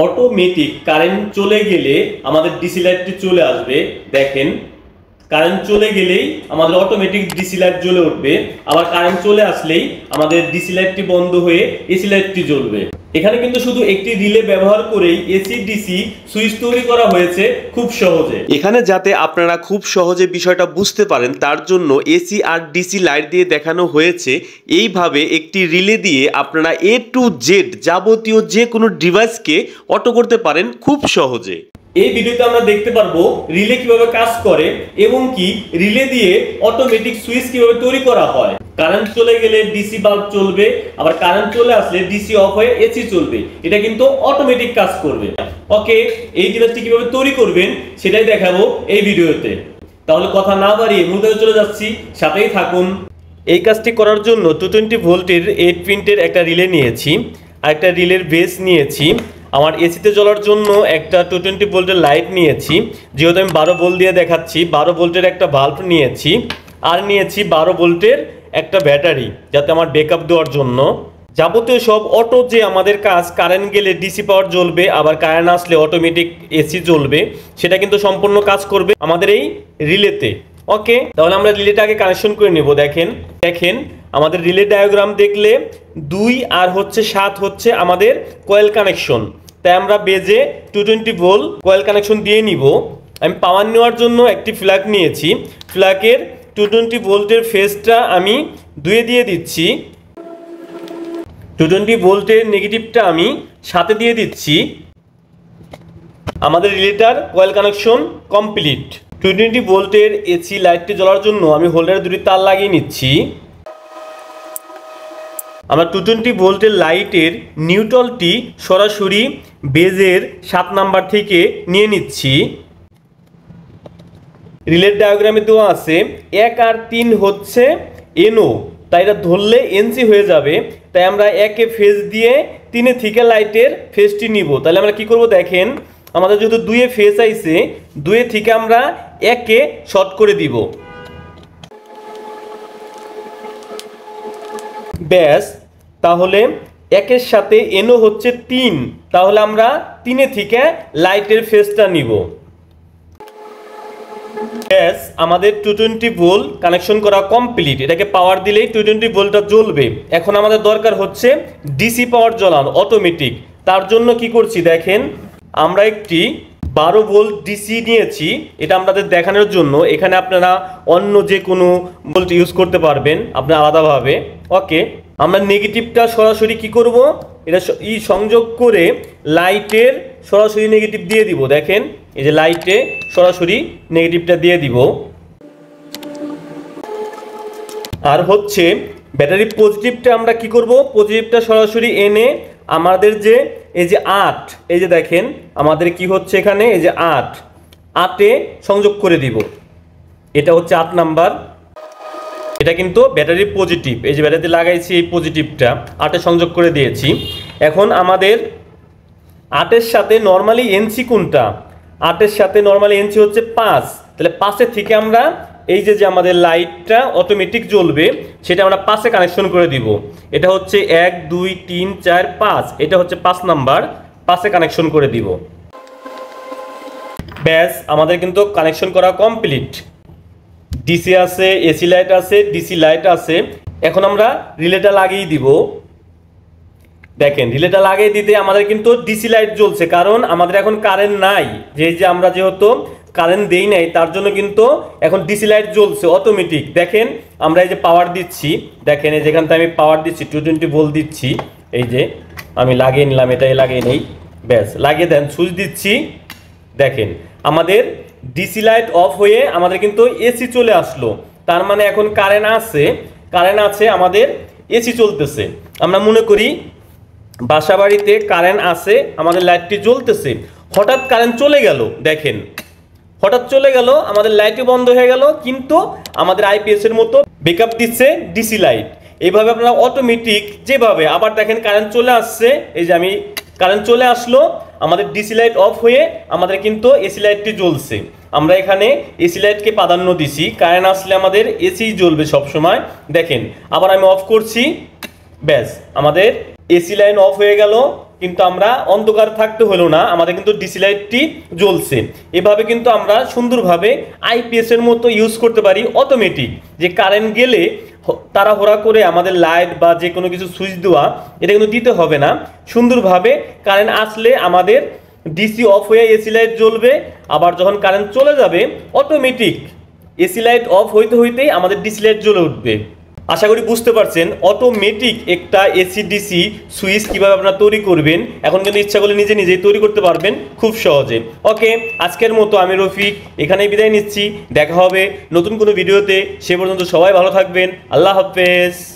Automatic current চলে গেলে আমাদের ডিসি লাইটটি চলে আসবে। দেখেন, কারেন্ট চলে গেলেই আমাদের অটোমেটিক ডিসি লাইট জ্বলে উঠবে, আবার কারেন্ট চলে আসলেই আমাদের ডিসি লাইটটি বন্ধ হয়ে এসি লাইটটি জ্বলবে। এখানে কিন্তু শুধু একটি রিলে ব্যবহার করেই এসি ডিসি সুইচ তৈরি করা হয়েছে খুব সহজে। এখানে যাতে আপনারা খুব সহজে বিষয়টা বুঝতে পারেন তার জন্য এসি আর ডিসি লাইট দিয়ে দেখানো হয়েছে। এইভাবে একটি রিলে দিয়ে আপনারা A to Z যাবতীয় যে কোনো ডিভাইসকে অটো করতে পারেন খুব সহজে। এই ভিডিওতে আমরা দেখতে পারবো রিলে কিভাবে কাজ করে এবং কি রিলে দিয়ে অটোমেটিক সুইচ কিভাবে তৈরি করা হয়। কারেন্ট চলে গেলে ডিসি বাল্ব চলবে, আবার কারেন্ট চলে আসলে ডিসি অফ হয়ে এসি চলবে। এটা কিন্তু অটোমেটিক কাজ করবে। ওকে, এই ডিভাইসটি কিভাবে তৈরি করবেন সেটাই দেখাবো এই ভিডিওতে। তাহলে কথা না বাড়িয়ে মূল কাজে চলে যাচ্ছি, সাথেই থাকুন। এই কাজটি করার জন্য 220 ভোল্টের 8 পিনের একটা রিলে নিয়েছি, আর একটা রিলের বেস নিয়েছি। আমার এসিতে জ্বলার জন্য একটা 220 ভোল্টের লাইট নিয়েছি, যেহেতু আমি 12 ভোল্ট দিয়ে দেখাচ্ছি। 12 ভোল্টের একটা বাল্ব নিয়েছি, আর নিয়েছি 12 ভোল্টের একটা ব্যাটারি, যাতে আমার ব্যাকআপ দেওয়ার জন্য। যাবতীয় সব অটো যে আমাদের কাজ, কারেন্ট গেলে ডিসি পাওয়ার জ্বলবে, আবার কারেন্ট আসলে অটোমেটিক এসি জ্বলবে, সেটা কিন্তু সম্পূর্ণ কাজ করবে আমাদের এই রিলেতে। ওকে, তাহলে আমরা রিলেটাকে কানেকশন করে নেব। দেখেন আমাদের রিলে ডায়াগ্রাম দেখলে 2 আর 7 হচ্ছে আমাদের কয়েল কানেকশন। তাই আমরা বেজে 220 ভোল্ট কয়েল কানেকশন দিয়ে নিব। আমি পাওয়ার নেওয়ার জন্য একটি ফ্ল্যাগ নিয়েছি। ফ্ল্যাগের 220 ভোল্টের ফেজটা আমি 2 দিয়ে দিচ্ছি। 220 ভোল্টের নেগেটিভটা আমি 7 দিয়ে দিচ্ছি। আমাদের রিলেটার কয়েল কানেকশন কমপ্লিট। 220 ভোল্টের এসি লাইটটি জ্বলার জন্য আমি হোল্ডারে 2টি তার লাগিয়ে নিচ্ছি। আমরা 220 ভোল্টের লাইটের নিউট্রালটি সরাসরি বেজের 7 নাম্বার থেকে নিয়ে নিচ্ছি। রিলের ডায়াগ্রামে দেওয়া আছে 1 আর 3 হচ্ছে এনও, তাই এটা ধরলে এনসি হয়ে যাবে। তাই আমরা 1 এ ফেজ দিয়ে 3 থেকে লাইটের ফেজটি নিব। তাহলে আমরা কি করব, দেখেন আমাদের যেহেতু 2 এ ফেজ আইছে, 2 থেকে আমরা 1 এ শর্ট করে দিব। ব্যাস, তাহলে 1 এর সাথে এনও হচ্ছে 3, তাহলে আমরা 3 থেকে লাইটের ফেজটা নিব। ব্যাস, আমাদের 220 ভোল্ট কানেকশন করা কমপ্লিট। এটাকে পাওয়ার দিলেই 220 ভোল্টটা জ্বলবে। এখন আমাদের দরকার হচ্ছে ডিসি পাওয়ার জ্বলানো অটোমেটিক। তার জন্য কি করছি দেখেন, আমরা একটি 12 ভোল্ট ডিসি নিয়েছি, এটা আপনাদের দেখানোর জন্য। এখানে আপনারা অন্য যে কোনো ভোল্ট ইউজ করতে পারবেন আপনারা আলাদাভাবে। ওকে, আমরা নেগেটিভটা সরাসরি কি করব, এটা সংযোগ করে লাইটের সরাসরি নেগেটিভ দিয়ে দিব। দেখেন এই যে লাইটে সরাসরি নেগেটিভটা দিয়ে দিব। আর হচ্ছে ব্যাটারি পজিটিভটা আমরা কি করব, পজিটিভটা সরাসরি এনে আমাদের যে এই যে 8, এই যে দেখেন আমাদের কি হচ্ছে এখানে, এই যে 8-8-এ সংযোগ করে দিব। এটা হচ্ছে 8 নাম্বার। এটা কিন্তু ব্যাটারি পজিটিভ, এই যে ব্যাটারিতে লাগাইছি এই পজিটিভটা 8-এ সংযোগ করে দিয়েছি। এখন আমাদের 8-এর সাথে নর্মালি এনসি কোনটা, 8-এর সাথে নর্মালি এনসি হচ্ছে 5। তাহলে 5-এর থেকে আমরা এই যে আমাদের লাইটটা অটোমেটিক জ্বলবে সেটা আমরা 5-এ কানেকশন করে দিব। এটা হচ্ছে 1 2 3 4 5, এটা হচ্ছে 5 নাম্বার, 5-এ কানেকশন করে দিব। ব্যাস, আমাদের কিন্তু কানেকশন করা কমপ্লিট। ডিসি আছে, এসি লাইট আছে, ডিসি লাইট আছে। এখন আমরা রিলেটা লাগিয়ে দিব। দেখেন রিলেটা লাগিয়ে দিতে আমাদের কিন্তু ডিসি লাইট জ্বলছে, কারণ আমাদের এখন কারেন্ট নাই। যে আমরা যেহেতু কারেন্ট দেই নাই তার জন্য কিন্তু এখন ডিসি লাইট জ্বলছে অটোমেটিক। দেখেন আমরা এই যে পাওয়ার দিচ্ছি, দেখেন এই যেখানটা আমি পাওয়ার দিচ্ছি 220 ভোল্ট দিচ্ছি, এই যে আমি লাগিয়ে নিলাম, এটাই লাগিয়ে নেই। ব্যাস, লাগিয়ে দেন, সুইচ দিচ্ছি। দেখেন আমাদের ডিসি লাইট অফ হয়ে আমাদের কিন্তু এসি চলে আসলো। তার মানে এখন কারেন্ট আছে, আমাদের এসি চলতেছে। আমরা মনে করি বাসা বাড়িতে কারেন্ট আছে, আমাদের লাইটটি জ্বলতেছে, হঠাৎ কারেন্ট চলে গেল। দেখেন হঠাৎ চলে গেল, আমাদের লাইটই বন্ধ হয়ে গেল, কিন্তু আমাদের আইপিএস এর মতো ব্যাকআপ দিচ্ছে ডিসি লাইট। এইভাবে আপনারা অটোমেটিক যেভাবে, আবার দেখেন কারেন্ট চলে আসছে, এই যে আমি কারেন্ট চলে আসলো, আমাদের ডিসি লাইট অফ হয়ে আমাদের কিন্তু এসি লাইটটি জ্বলছে। আমরা এখানে এসি লাইটকে প্রাধান্য দিছি, কারেন্ট আসলে আমাদের এসি জ্বলবে সব সময়। দেখেন আবার আমি অফ করছি, ব্যাস আমাদের এসি লাইন অফ হয়ে গেল, কিন্তু আমরা অন্ধকার থাকতে হলো না, আমাদের কিন্তু ডিসি লাইটটি জ্বলছে। এভাবে কিন্তু আমরা সুন্দরভাবে আইপিএস এর মতো ইউজ করতে পারি অটোমেটিক, যে কারেন্ট গেলে তাড়াহুড়া করে আমাদের লাইট বা যে কোনো কিছু সুইচ দেওয়া এটা কিন্তু দিতে হবে না। সুন্দরভাবে কারেন্ট আসলে আমাদের ডিসি অফ হয়ে এসি লাইট জ্বলবে, আবার যখন কারেন্ট চলে যাবে অটোমেটিক এসি লাইট অফ হইতে হইতেই আমাদের ডিসি লাইট জ্বলে উঠবে। আশা করি বুঝতে পারছেন অটোমেটিক একটা এসি ডিসি সুইচ কিভাবে আপনারা তৈরি করবেন। এখন কিন্তু ইচ্ছা করলে নিজে নিজেই তৈরি করতে পারবেন খুব সহজে। ওকে, আজকের মতো আমি রফিক এখানেই বিদায় নিচ্ছি। দেখা হবে নতুন কোনো ভিডিওতে, সে পর্যন্ত সবাই ভালো থাকবেন। আল্লাহ হাফেজ।